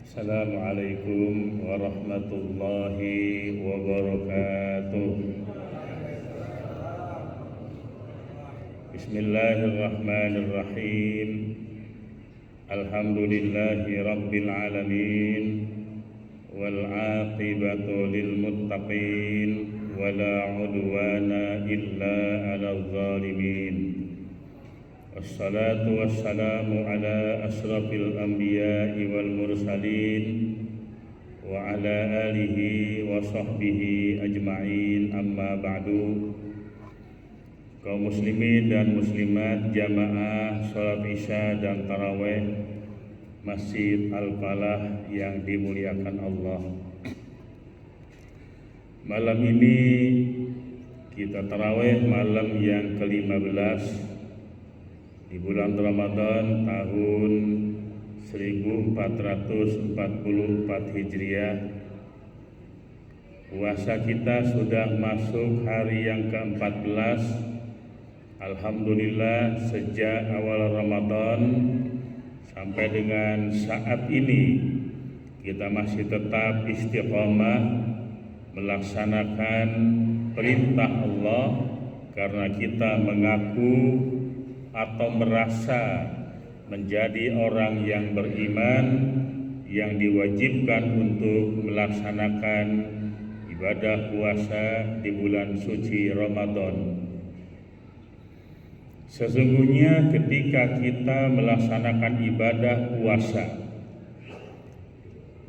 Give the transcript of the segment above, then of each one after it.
Assalamualaikum warahmatullahi wabarakatuh. Bismillahirrahmanirrahim. Alhamdulillahi rabbil alamin. Wal aqibatu lil muttaqin. Wala udwana illa 'alal zalimin. Wassalatu wassalamu ala asrafil anbiya'i wal mursalin wa ala alihi wa sahbihi ajma'in, amma ba'du. Kaum muslimin dan muslimat jamaah salat isya dan tarawih Masjid Al-Falah yang dimuliakan Allah. Malam ini kita tarawih malam yang ke-15 di bulan Ramadan tahun 1444 Hijriah. Puasa kita sudah masuk hari yang ke-14. Alhamdulillah, sejak awal Ramadan sampai dengan saat ini kita masih tetap istiqomah melaksanakan perintah Allah, karena kita mengaku atau merasa menjadi orang yang beriman yang diwajibkan untuk melaksanakan ibadah puasa di bulan suci Ramadan. Sesungguhnya ketika kita melaksanakan ibadah puasa,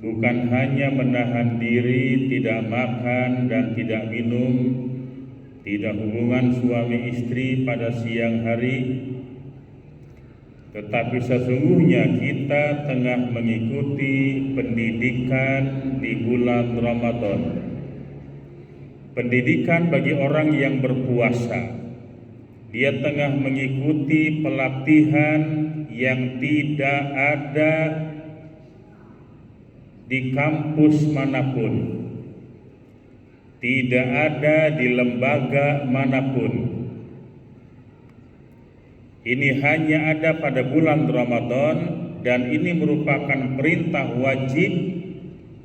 bukan hanya menahan diri, tidak makan dan tidak minum, tidak hubungan suami istri pada siang hari, tetapi sesungguhnya kita tengah mengikuti pendidikan di bulan Ramadan. Pendidikan bagi orang yang berpuasa. Dia tengah mengikuti pelatihan yang tidak ada di kampus manapun, tidak ada di lembaga manapun. Ini hanya ada pada bulan Ramadan, dan ini merupakan perintah wajib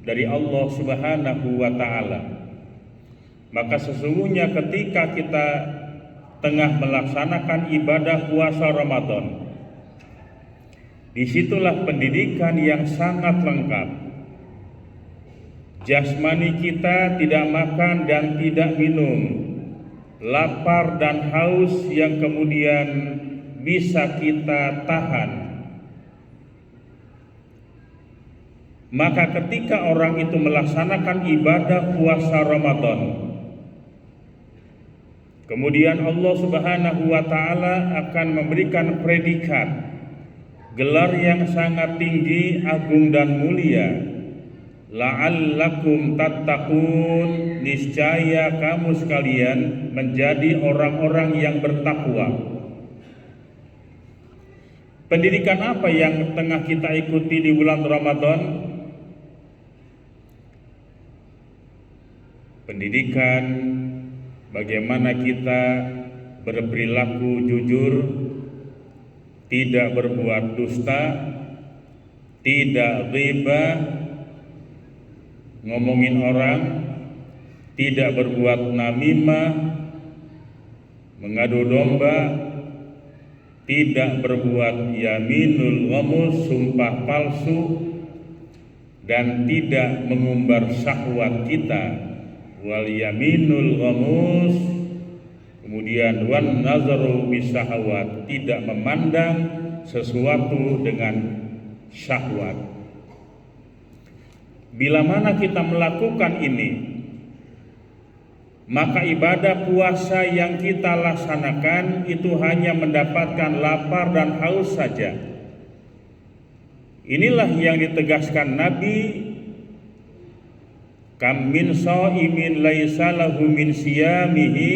dari Allah Subhanahu wa Ta'ala. Maka sesungguhnya ketika kita tengah melaksanakan ibadah puasa Ramadan, disitulah pendidikan yang sangat lengkap. Jasmani kita tidak makan dan tidak minum, lapar dan haus yang kemudian bisa kita tahan. Maka ketika orang itu melaksanakan ibadah puasa Ramadan, kemudian Allah Subhanahu wa Ta'ala akan memberikan predikat, gelar yang sangat tinggi, agung dan mulia. La'allakum tattaqun, niscaya kamu sekalian menjadi orang-orang yang bertakwa. Pendidikan apa yang tengah kita ikuti di bulan Ramadan? Pendidikan bagaimana kita berperilaku jujur, tidak berbuat dusta, tidak ghibah, ngomongin orang, tidak berbuat namimah, mengadu domba, tidak berbuat yaminul ghamus, sumpah palsu, dan tidak mengumbar syahwat kita, wal yaminul ghamus, kemudian wan nazaru bisahawat, tidak memandang sesuatu dengan syahwat. Bila mana kita melakukan ini, maka ibadah puasa yang kita laksanakan itu hanya mendapatkan lapar dan haus saja. Inilah yang ditegaskan Nabi, kam min shaimin laisa lahu min siyamihi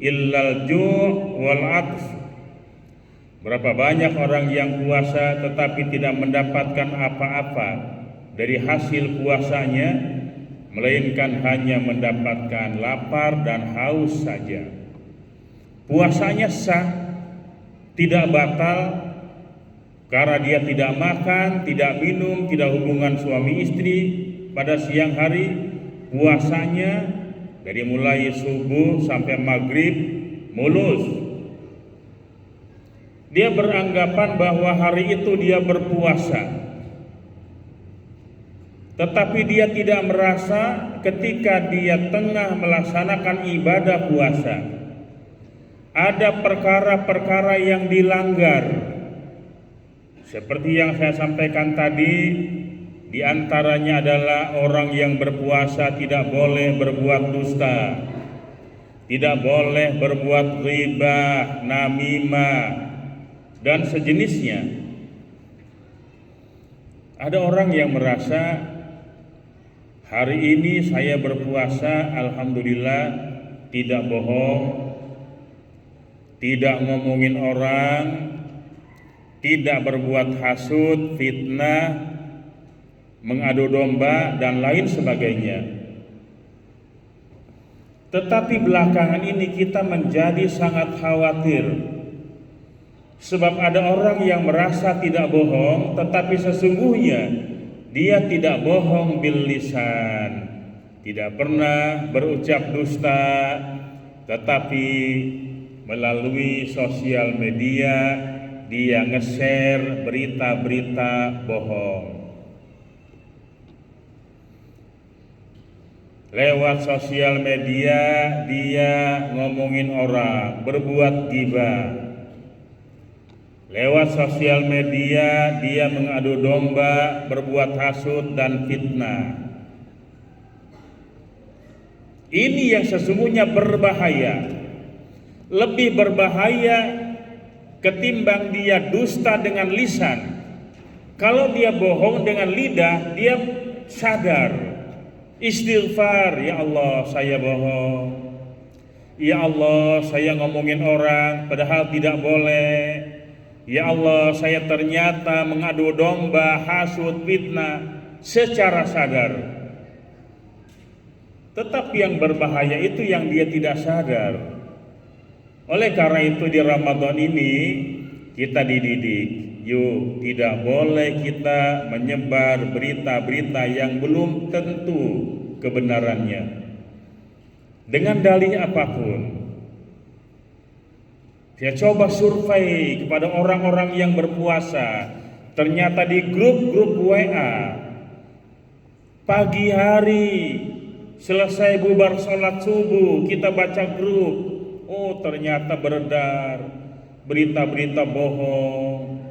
illal ju' wal 'atsh. Berapa banyak orang yang puasa tetapi tidak mendapatkan apa-apa dari hasil puasanya, melainkan hanya mendapatkan lapar dan haus saja. Puasanya sah, tidak batal, karena dia tidak makan, tidak minum, tidak hubungan suami istri pada siang hari, puasanya dari mulai subuh sampai maghrib mulus. Dia beranggapan bahwa hari itu dia berpuasa, tetapi dia tidak merasa ketika dia tengah melaksanakan ibadah puasa ada perkara-perkara yang dilanggar. Seperti yang saya sampaikan tadi, di antaranya adalah orang yang berpuasa tidak boleh berbuat dusta, tidak boleh berbuat ghibah, namimah, dan sejenisnya. Ada orang yang merasa hari ini saya berpuasa, alhamdulillah, tidak bohong, tidak ngomongin orang, tidak berbuat hasud, fitnah, mengadu domba, dan lain sebagainya. Tetapi belakangan ini kita menjadi sangat khawatir, sebab ada orang yang merasa tidak bohong, tetapi sesungguhnya dia tidak bohong bil lisan, tidak pernah berucap dusta, tetapi melalui sosial media dia nge-share berita-berita bohong. Lewat sosial media dia ngomongin orang, berbuat ghibah. Lewat sosial media dia mengadu domba, berbuat hasud dan fitnah. Ini yang sesungguhnya berbahaya. Lebih berbahaya ketimbang dia dusta dengan lisan. Kalau dia bohong dengan lidah, dia sadar, istighfar, ya Allah saya bohong, ya Allah saya ngomongin orang padahal tidak boleh, ya Allah saya ternyata mengadu domba, hasud, fitnah secara sadar. Tetapi yang berbahaya itu yang dia tidak sadar. Oleh karena itu di Ramadan ini kita dididik, yuk tidak boleh kita menyebar berita-berita yang belum tentu kebenarannya dengan dalih apapun. Saya coba survei kepada orang-orang yang berpuasa, ternyata di grup-grup WA pagi hari selesai bubar sholat subuh kita baca grup, oh ternyata beredar berita-berita bohong.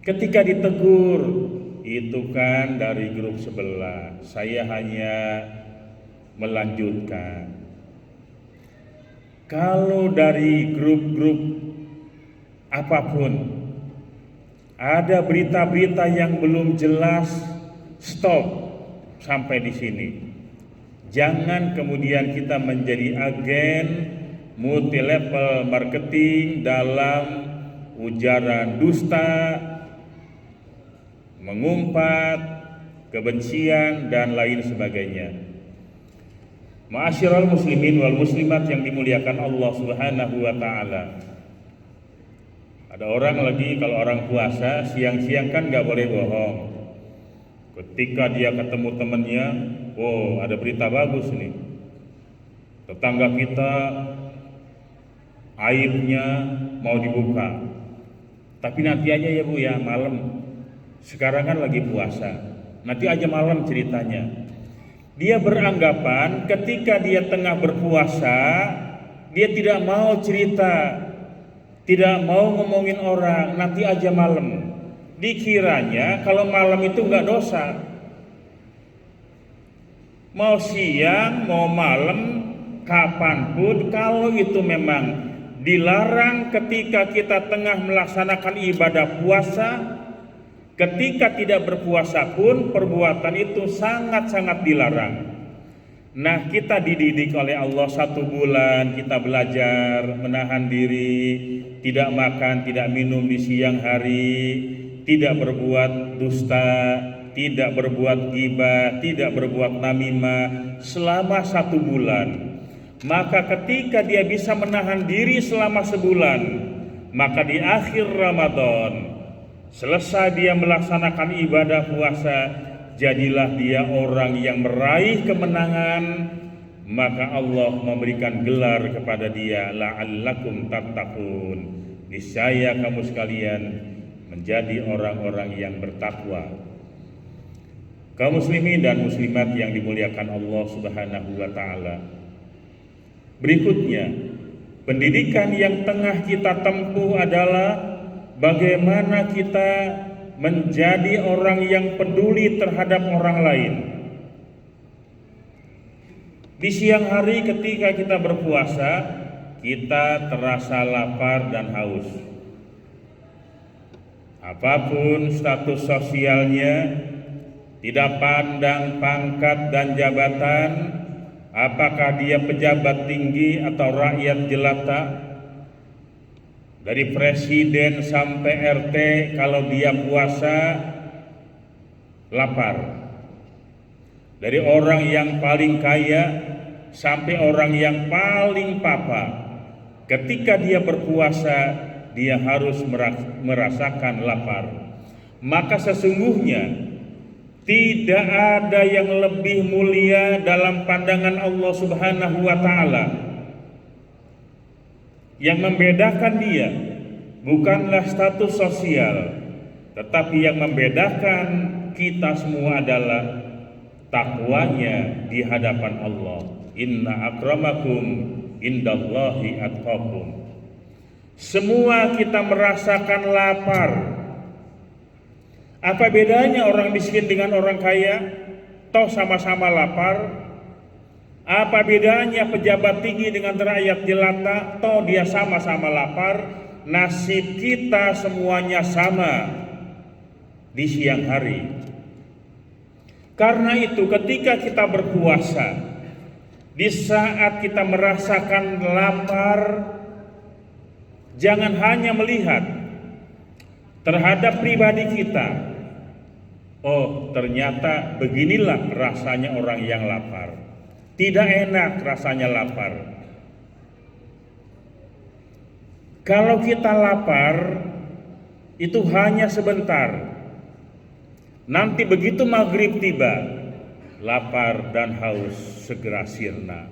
Ketika ditegur, itu kan dari grup sebelah, saya hanya melanjutkan. Kalau dari grup-grup apapun ada berita-berita yang belum jelas, stop sampai di sini. Jangan kemudian kita menjadi agen multi level marketing dalam ujaran dusta, mengumpat, kebencian, dan lain sebagainya. Ma'asyiral muslimin wal muslimat yang dimuliakan Allah Subhanahu wa ta'ala. Ada orang lagi, kalau orang puasa siang-siang kan gak boleh bohong. Ketika dia ketemu temannya, oh ada berita bagus nih, tetangga kita aibnya mau dibuka, tapi nanti aja ya Bu ya, malam. Sekarang kan lagi puasa, nanti aja malam ceritanya. Dia beranggapan ketika dia tengah berpuasa, dia tidak mau cerita, tidak mau ngomongin orang, nanti aja malam. Dikiranya kalau malam itu nggak dosa. Mau siang, mau malam, kapanpun, kalau itu memang dilarang ketika kita tengah melaksanakan ibadah puasa. Ketika tidak berpuasa pun perbuatan itu sangat-sangat dilarang. Nah, kita dididik oleh Allah 1 bulan, kita belajar menahan diri, tidak makan, tidak minum di siang hari, tidak berbuat dusta, tidak berbuat ghibah, tidak berbuat namimah selama 1 bulan. Maka ketika dia bisa menahan diri selama sebulan, maka di akhir Ramadan Selesai dia melaksanakan ibadah puasa, jadilah dia orang yang meraih kemenangan, maka Allah memberikan gelar kepada dia la'allakum tattaqun. Niscaya kamu sekalian menjadi orang-orang yang bertakwa. Kaum muslimin dan muslimat yang dimuliakan Allah Subhanahu wa taala. Berikutnya, pendidikan yang tengah kita tempuh adalah bagaimana kita menjadi orang yang peduli terhadap orang lain. Di siang hari ketika kita berpuasa, kita terasa lapar dan haus. Apapun status sosialnya, tidak pandang pangkat dan jabatan, apakah dia pejabat tinggi atau rakyat jelata, dari presiden sampai RT, kalau dia puasa lapar. Dari orang yang paling kaya sampai orang yang paling papa, ketika dia berpuasa dia harus merasakan lapar. Maka sesungguhnya tidak ada yang lebih mulia dalam pandangan Allah Subhanahu wa taala. Yang membedakan dia bukanlah status sosial, tetapi yang membedakan kita semua adalah takwanya di hadapan Allah. Inna akramakum indallahi atqakum. Semua kita merasakan lapar. Apa bedanya orang miskin dengan orang kaya? Toh sama-sama lapar. Apa bedanya pejabat tinggi dengan rakyat jelata? Toh dia sama-sama lapar. Nasib kita semuanya sama di siang hari. Karena itu ketika kita berpuasa, di saat kita merasakan lapar, jangan hanya melihat terhadap pribadi kita. Oh, ternyata beginilah rasanya orang yang lapar. Tidak enak rasanya lapar. Kalau kita lapar, itu hanya sebentar. Nanti begitu maghrib tiba, lapar dan haus segera sirna.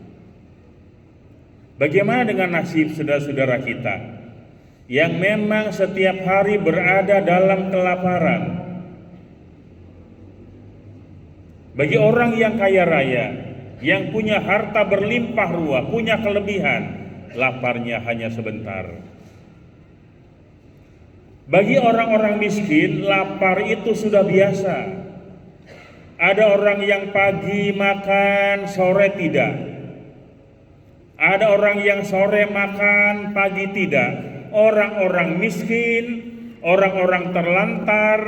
Bagaimana dengan nasib saudara-saudara kita yang memang setiap hari berada dalam kelaparan? Bagi orang yang kaya raya, yang punya harta berlimpah ruah, punya kelebihan, laparnya hanya sebentar. Bagi orang-orang miskin, lapar itu sudah biasa. Ada orang yang pagi makan, sore tidak. Ada orang yang sore makan, pagi tidak. Orang-orang miskin, orang-orang terlantar,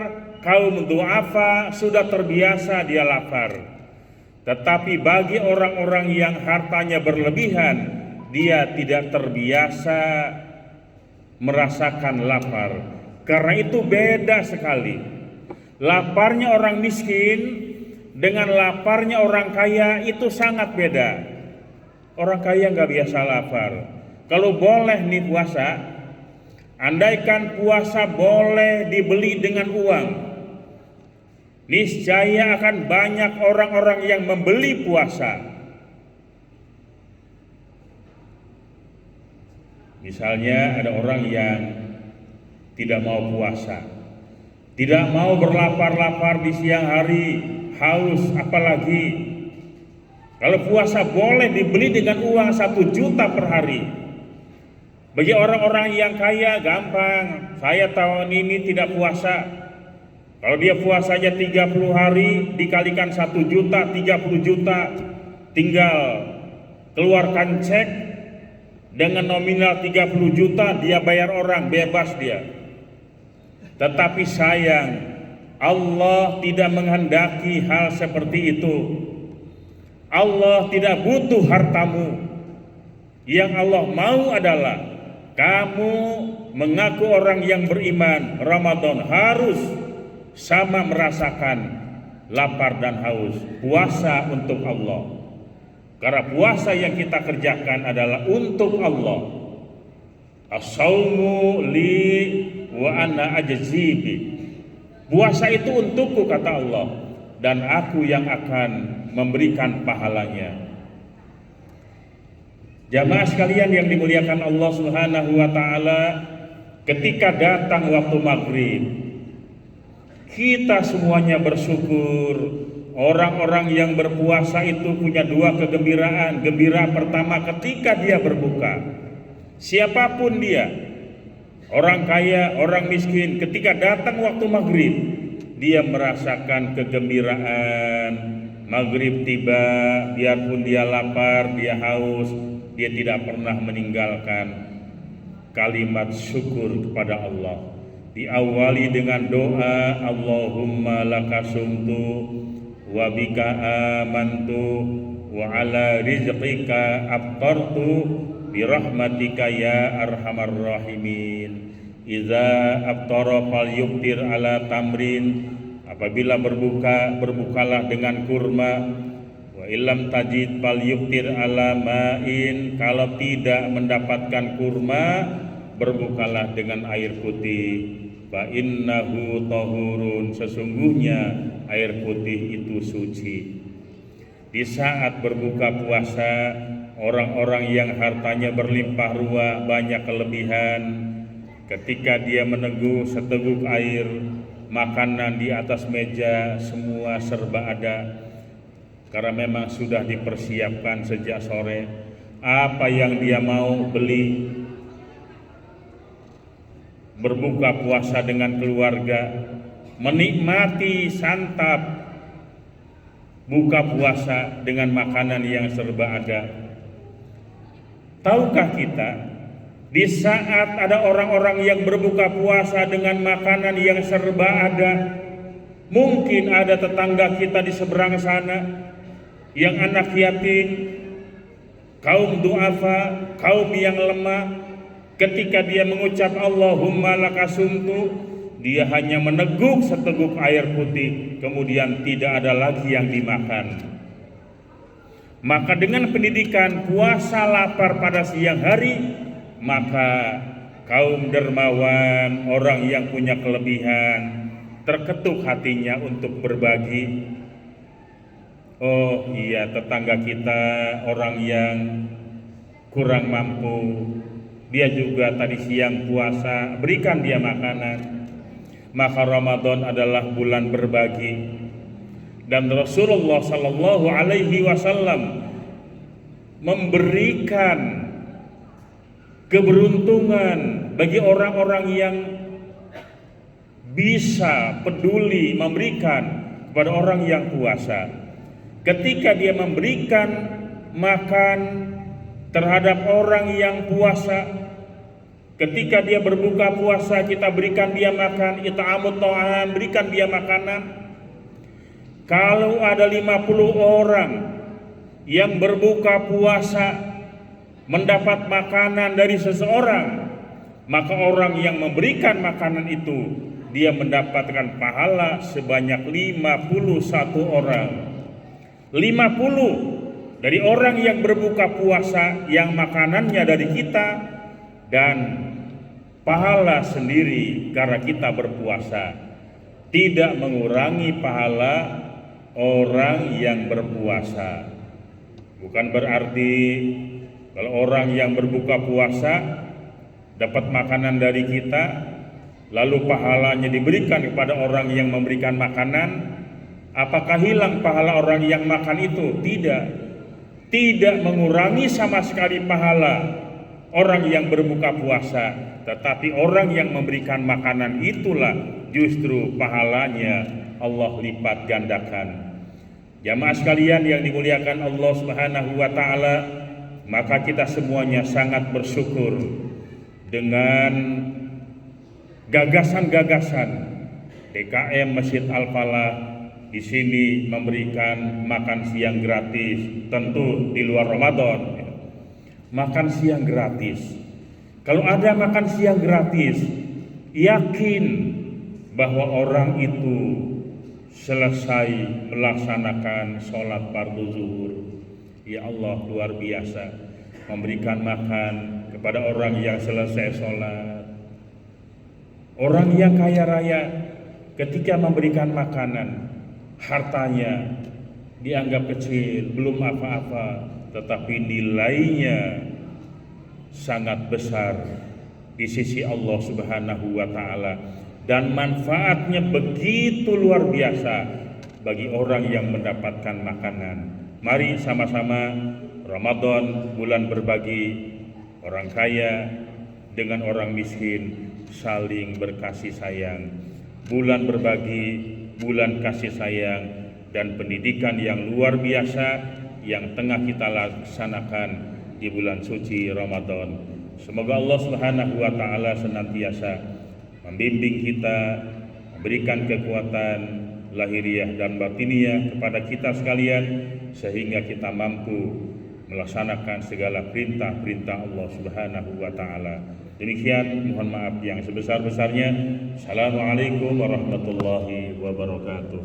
kaum duafa sudah terbiasa dia lapar. Tetapi bagi orang-orang yang hartanya berlebihan, dia tidak terbiasa merasakan lapar. Karena itu beda sekali. Laparnya orang miskin dengan laparnya orang kaya itu sangat beda. Orang kaya nggak biasa lapar. Kalau boleh nih puasa, andaikan puasa boleh dibeli dengan uang, niscaya akan banyak orang-orang yang membeli puasa. Misalnya ada orang yang tidak mau puasa, tidak mau berlapar-lapar di siang hari, haus apalagi. Kalau puasa boleh dibeli dengan uang 1 juta per hari. Bagi orang-orang yang kaya gampang, saya tahun ini tidak puasa. Kalau dia puasanya 30 hari dikalikan 1 juta, 30 juta, tinggal keluarkan cek dengan nominal 30 juta, dia bayar orang, bebas dia. Tetapi sayang, Allah tidak menghendaki hal seperti itu. Allah tidak butuh hartamu. Yang Allah mau adalah kamu mengaku orang yang beriman. Ramadan harus sama merasakan lapar dan haus. Puasa untuk Allah. Karena puasa yang kita kerjakan adalah untuk Allah. As-saumu li wa ana ajzibi. Puasa itu untukku, kata Allah, dan aku yang akan memberikan pahalanya. Jamaah sekalian yang dimuliakan Allah Subhanahu wa taala, ketika datang waktu maghrib, kita semuanya bersyukur. Orang-orang yang berpuasa itu punya dua kegembiraan. Gembira pertama ketika dia berbuka. Siapapun dia, orang kaya, orang miskin, ketika datang waktu maghrib, dia merasakan kegembiraan. Maghrib tiba, biarpun dia lapar, dia haus, dia tidak pernah meninggalkan kalimat syukur kepada Allah. Diawali dengan doa, Allahumma lakasumtu wa bika amantu wa ala rizqika aftartu birahmatika ya arhamar rahimin. Iza aftara falyuftir ala tamrin. Apabila berbuka, berbukalah dengan kurma. Wa illam tajid falyuftir ala ma'in. Kalau tidak mendapatkan kurma, berbukalah dengan air putih. Fa innahu tahurun, sesungguhnya air putih itu suci. Di saat berbuka puasa, orang-orang yang hartanya berlimpah ruah, banyak kelebihan, ketika dia meneguk seteguk air, makanan di atas meja semua serba ada, karena memang sudah dipersiapkan sejak sore. Apa yang dia mau beli, berbuka puasa dengan keluarga, menikmati santap buka puasa dengan makanan yang serba ada. Tahukah kita, di saat ada orang-orang yang berbuka puasa dengan makanan yang serba ada, mungkin ada tetangga kita di seberang sana yang anak yatim, kaum duafa, kaum yang lemah. Ketika dia mengucap Allahumma lakasumtu, dia hanya meneguk seteguk air putih, kemudian tidak ada lagi yang dimakan. Maka dengan pendidikan puasa lapar pada siang hari, maka kaum dermawan, orang yang punya kelebihan, terketuk hatinya untuk berbagi. Oh iya, tetangga kita orang yang kurang mampu, dia juga tadi siang puasa, berikan dia makanan. Maka Ramadan adalah bulan berbagi, dan Rasulullah Sallallahu Alaihi Wasallam memberikan keberuntungan bagi orang-orang yang bisa peduli memberikan kepada orang yang puasa. Ketika dia memberikan makan terhadap orang yang puasa, ketika dia berbuka puasa, kita berikan dia makan, it'amut ta'am, berikan dia makanan. Kalau ada 50 orang yang berbuka puasa mendapat makanan dari seseorang, maka orang yang memberikan makanan itu, dia mendapatkan pahala sebanyak 51 orang. 50 dari orang yang berbuka puasa yang makanannya dari kita, dan pahala sendiri karena kita berpuasa, tidak mengurangi pahala orang yang berpuasa. Bukan berarti kalau orang yang berbuka puasa dapat makanan dari kita, lalu pahalanya diberikan kepada orang yang memberikan makanan, apakah hilang pahala orang yang makan itu? Tidak mengurangi sama sekali pahala orang yang berbuka puasa, tetapi orang yang memberikan makanan itulah justru pahalanya Allah lipat gandakan. Jamaah sekalian yang dimuliakan Allah Subhanahu wa taala, maka kita semuanya sangat bersyukur dengan gagasan-gagasan DKM Masjid Al-Falah di sini memberikan makan siang gratis, tentu di luar Ramadan. Makan siang gratis. Kalau ada makan siang gratis, yakin bahwa orang itu selesai melaksanakan sholat fardu zuhur. Ya Allah, luar biasa memberikan makan kepada orang yang selesai sholat. Orang yang kaya raya ketika memberikan makanan, hartanya dianggap kecil, belum apa-apa, tetapi nilainya sangat besar di sisi Allah Subhanahu wa taala dan manfaatnya begitu luar biasa bagi orang yang mendapatkan makanan. Mari sama-sama Ramadan, bulan berbagi, orang kaya dengan orang miskin saling berkasih sayang. Bulan berbagi, bulan kasih sayang dan pendidikan yang luar biasa yang tengah kita laksanakan di bulan suci Ramadan. Semoga Allah Subhanahu wa taala senantiasa membimbing kita, memberikan kekuatan lahiriah dan batiniah kepada kita sekalian sehingga kita mampu melaksanakan segala perintah-perintah Allah Subhanahu wa taala. Demikian, mohon maaf yang sebesar-besarnya. Assalamualaikum warahmatullahi wabarakatuh.